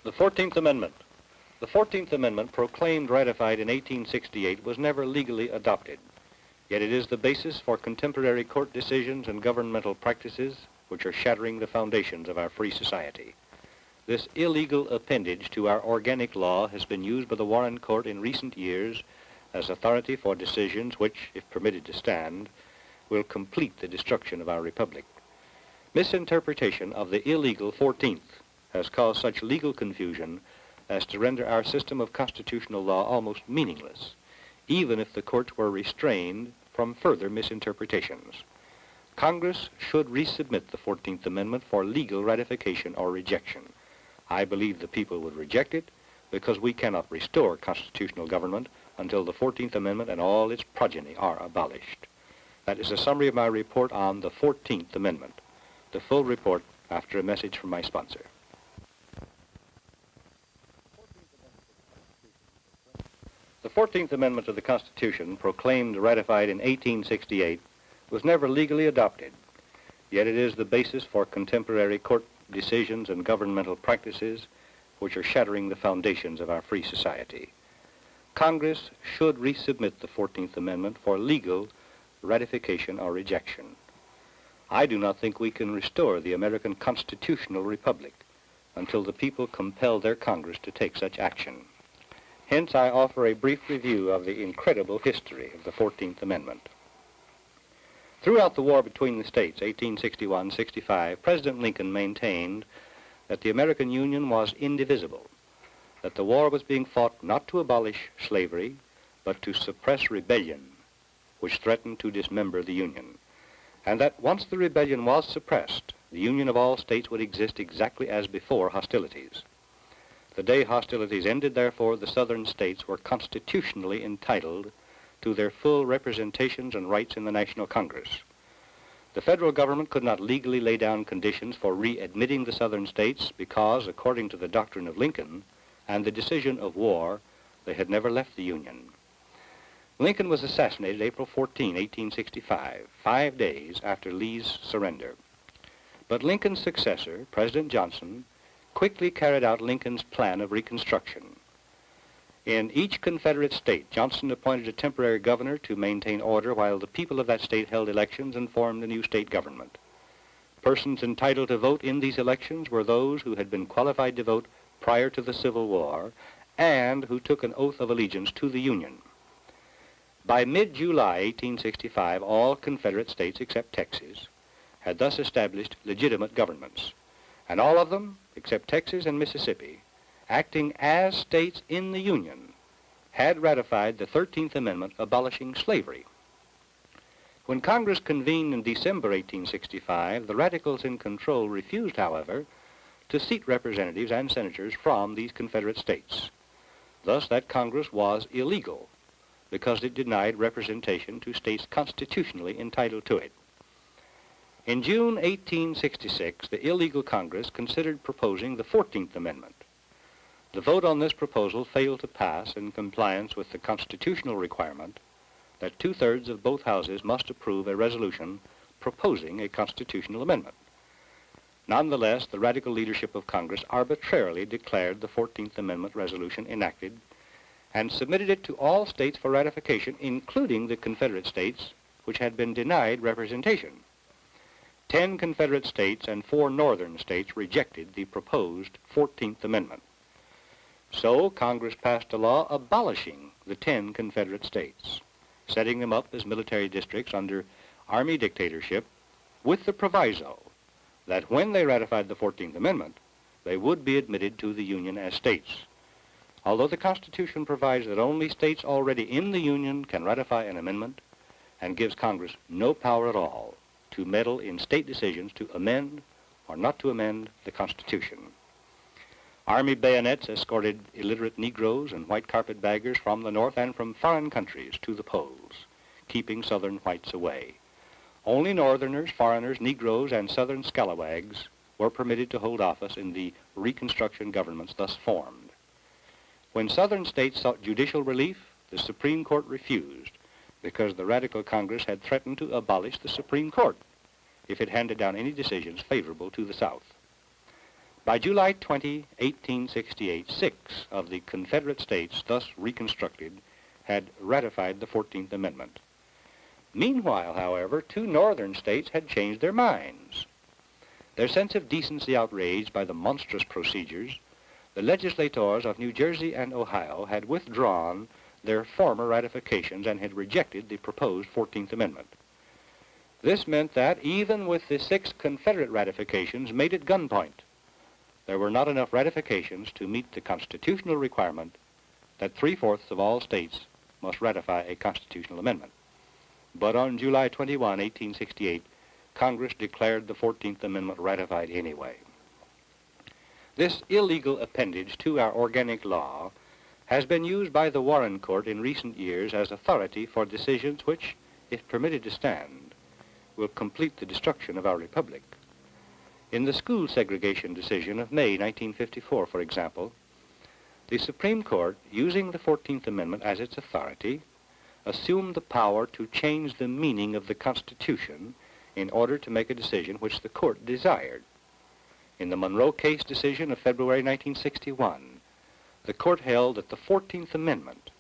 The 14th Amendment. The 14th Amendment, proclaimed ratified in 1868, was never legally adopted. Yet it is the basis for contemporary court decisions and governmental practices which are shattering the foundations of our free society. This illegal appendage to our organic law has been used by the Warren Court in recent years as authority for decisions which, if permitted to stand, will complete the destruction of our republic. Misinterpretation of the illegal 14th has caused such legal confusion as to render our system of constitutional law almost meaningless, even if the courts were restrained from further misinterpretations. Congress should resubmit the 14th Amendment for legal ratification or rejection. I believe the people would reject it because we cannot restore constitutional government until the 14th Amendment and all its progeny are abolished. That is a summary of my report on the 14th Amendment. The full report after a message from my sponsor. The 14th Amendment of the Constitution, proclaimed ratified in 1868, was never legally adopted, yet it is the basis for contemporary court decisions and governmental practices which are shattering the foundations of our free society. Congress should resubmit the 14th Amendment for legal ratification or rejection. I do not think we can restore the American constitutional republic until the people compel their Congress to take such action. Hence, I offer a brief review of the incredible history of the 14th Amendment. Throughout the war between the states, 1861-65, President Lincoln maintained that the American Union was indivisible, that the war was being fought not to abolish slavery, but to suppress rebellion, which threatened to dismember the Union, and that once the rebellion was suppressed, the Union of all states would exist exactly as before hostilities. The day hostilities ended, therefore, the southern states were constitutionally entitled to their full representations and rights in the National Congress. The federal government could not legally lay down conditions for readmitting the southern states because, according to the doctrine of Lincoln and the decision of war, they had never left the Union. Lincoln was assassinated April 14, 1865, 5 days after Lee's surrender. But Lincoln's successor, President Johnson, quickly carried out Lincoln's plan of Reconstruction. In each Confederate state, Johnson appointed a temporary governor to maintain order while the people of that state held elections and formed a new state government. Persons entitled to vote in these elections were those who had been qualified to vote prior to the Civil War and who took an oath of allegiance to the Union. By mid-July 1865, all Confederate states except Texas had thus established legitimate governments, and all of them, except Texas and Mississippi, acting as states in the Union, had ratified the 13th Amendment abolishing slavery. When Congress convened in December 1865, the radicals in control refused, however, to seat representatives and senators from these Confederate states. Thus, that Congress was illegal because it denied representation to states constitutionally entitled to it. In June 1866, the illegal Congress considered proposing the 14th Amendment. The vote on this proposal failed to pass in compliance with the constitutional requirement that 2/3 of both houses must approve a resolution proposing a constitutional amendment. Nonetheless, the radical leadership of Congress arbitrarily declared the 14th Amendment resolution enacted and submitted it to all states for ratification, including the Confederate states, which had been denied representation. 10 Confederate states and 4 northern states rejected the proposed 14th Amendment. So Congress passed a law abolishing the 10 Confederate states, setting them up as military districts under Army dictatorship, with the proviso that when they ratified the 14th Amendment, they would be admitted to the Union as states. Although the Constitution provides that only states already in the Union can ratify an amendment and gives Congress no power at all to meddle in state decisions to amend or not to amend the Constitution. Army bayonets escorted illiterate Negroes and white carpetbaggers from the North and from foreign countries to the polls, keeping Southern whites away. Only Northerners, foreigners, Negroes, and Southern scalawags were permitted to hold office in the Reconstruction governments thus formed. When Southern states sought judicial relief, the Supreme Court refused because the radical Congress had threatened to abolish the Supreme Court if it handed down any decisions favorable to the South. By July 20, 1868, 6 of the Confederate states thus reconstructed had ratified the 14th Amendment. Meanwhile, however, 2 northern states had changed their minds. Their sense of decency outraged by the monstrous procedures, the legislators of New Jersey and Ohio had withdrawn their former ratifications and had rejected the proposed 14th Amendment. This meant that, even with the 6 Confederate ratifications made at gunpoint, there were not enough ratifications to meet the constitutional requirement that 3/4 of all states must ratify a constitutional amendment. But on July 21, 1868, Congress declared the 14th Amendment ratified anyway. This illegal appendage to our organic law has been used by the Warren Court in recent years as authority for decisions which, if permitted to stand, will complete the destruction of our republic. In the school segregation decision of May 1954, for example, the Supreme Court, using the 14th Amendment as its authority, assumed the power to change the meaning of the Constitution in order to make a decision which the court desired. In the Monroe case decision of February 1961, the court held that the 14th Amendment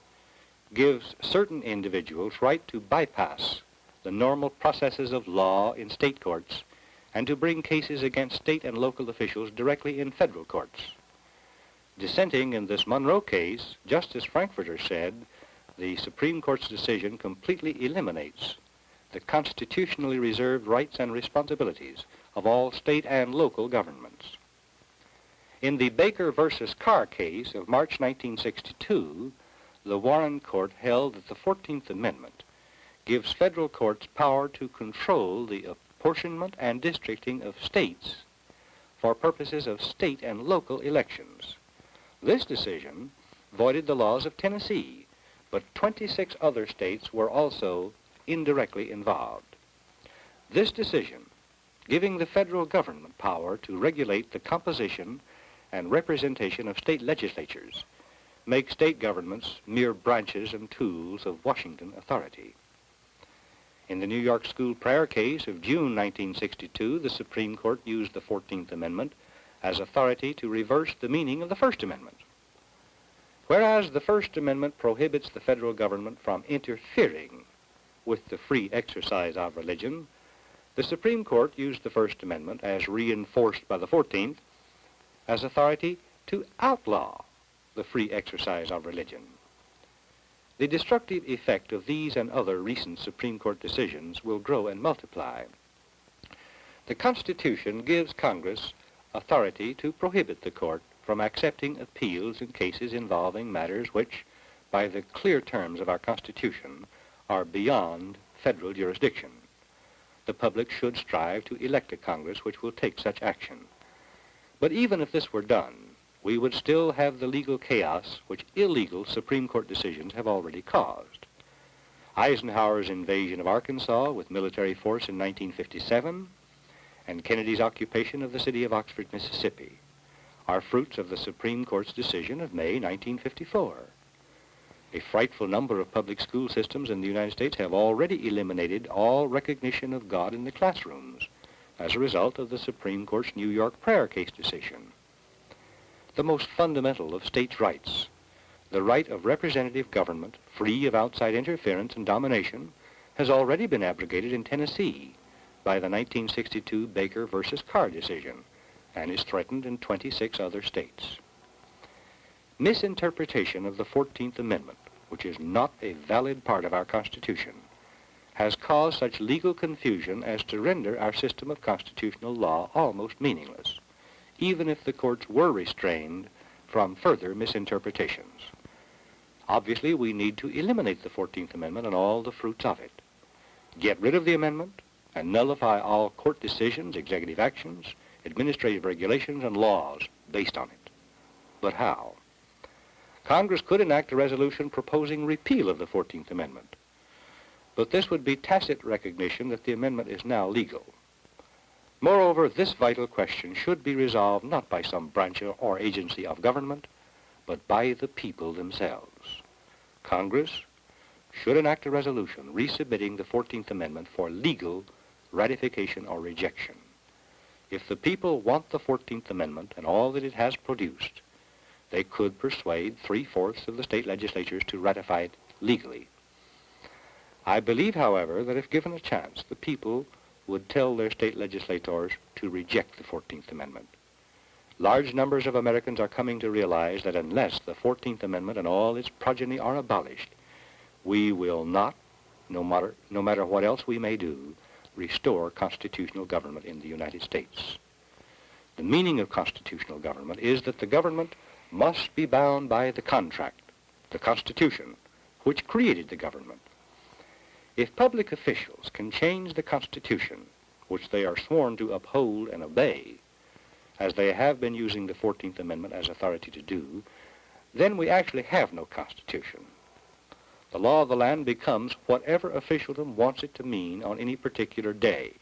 gives certain individuals right to bypass the normal processes of law in state courts and to bring cases against state and local officials directly in federal courts. Dissenting in this Monroe case, Justice Frankfurter said the Supreme Court's decision completely eliminates the constitutionally reserved rights and responsibilities of all state and local governments. In the Baker versus Carr case of March 1962, the Warren Court held that the 14th Amendment gives federal courts power to control the apportionment and districting of states for purposes of state and local elections. This decision voided the laws of Tennessee, but 26 other states were also indirectly involved. This decision, giving the federal government power to regulate the composition and representation of state legislatures, makes state governments mere branches and tools of Washington authority. In the New York school prayer case of June 1962, the Supreme Court used the 14th Amendment as authority to reverse the meaning of the First Amendment. Whereas the First Amendment prohibits the federal government from interfering with the free exercise of religion, the Supreme Court used the First Amendment, as reinforced by the 14th, as authority to outlaw the free exercise of religion. The destructive effect of these and other recent Supreme Court decisions will grow and multiply. The Constitution gives Congress authority to prohibit the court from accepting appeals in cases involving matters which, by the clear terms of our Constitution, are beyond federal jurisdiction. The public should strive to elect a Congress which will take such action. But even if this were done, we would still have the legal chaos which illegal Supreme Court decisions have already caused. Eisenhower's invasion of Arkansas with military force in 1957 and Kennedy's occupation of the city of Oxford, Mississippi, are fruits of the Supreme Court's decision of May 1954. A frightful number of public school systems in the United States have already eliminated all recognition of God in the classrooms as a result of the Supreme Court's New York prayer case decision. The most fundamental of states' rights, the right of representative government free of outside interference and domination, has already been abrogated in Tennessee by the 1962 Baker versus Carr decision and is threatened in 26 other states. Misinterpretation of the 14th Amendment, which is not a valid part of our Constitution, has caused such legal confusion as to render our system of constitutional law almost meaningless, even if the courts were restrained from further misinterpretations. Obviously, we need to eliminate the 14th Amendment and all the fruits of it. Get rid of the amendment and nullify all court decisions, executive actions, administrative regulations, and laws based on it. But how? Congress could enact a resolution proposing repeal of the 14th Amendment, but this would be tacit recognition that the amendment is now legal. Moreover, this vital question should be resolved not by some branch or agency of government, but by the people themselves. Congress should enact a resolution resubmitting the 14th Amendment for legal ratification or rejection. If the people want the 14th Amendment and all that it has produced, they could persuade 3/4 of the state legislatures to ratify it legally. I believe, however, that if given a chance, the people would tell their state legislators to reject the 14th Amendment. Large numbers of Americans are coming to realize that unless the 14th Amendment and all its progeny are abolished, we will not, no matter what else we may do, restore constitutional government in the United States. The meaning of constitutional government is that the government must be bound by the contract, the Constitution, which created the government. If public officials can change the Constitution, which they are sworn to uphold and obey, as they have been using the 14th Amendment as authority to do, then we actually have no Constitution. The law of the land becomes whatever officialdom wants it to mean on any particular day.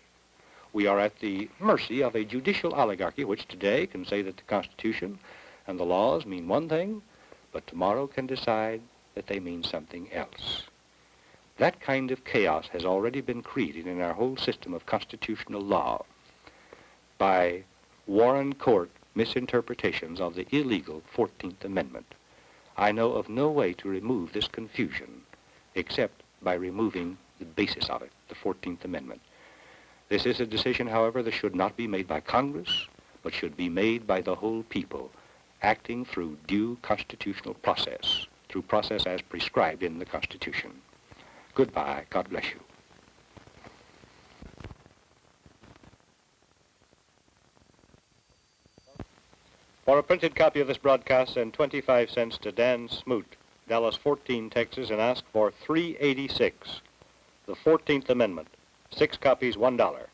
We are at the mercy of a judicial oligarchy which today can say that the Constitution and the laws mean one thing, but tomorrow can decide that they mean something else. That kind of chaos has already been created in our whole system of constitutional law by Warren Court misinterpretations of the illegal 14th Amendment. I know of no way to remove this confusion except by removing the basis of it, the 14th Amendment. This is a decision, however, that should not be made by Congress, but should be made by the whole people, acting through due constitutional process, through process as prescribed in the Constitution. Goodbye. God bless you. For a printed copy of this broadcast, send 25 cents to Dan Smoot, Dallas 14, Texas, and ask for 386, the 14th Amendment. 6 copies, $1.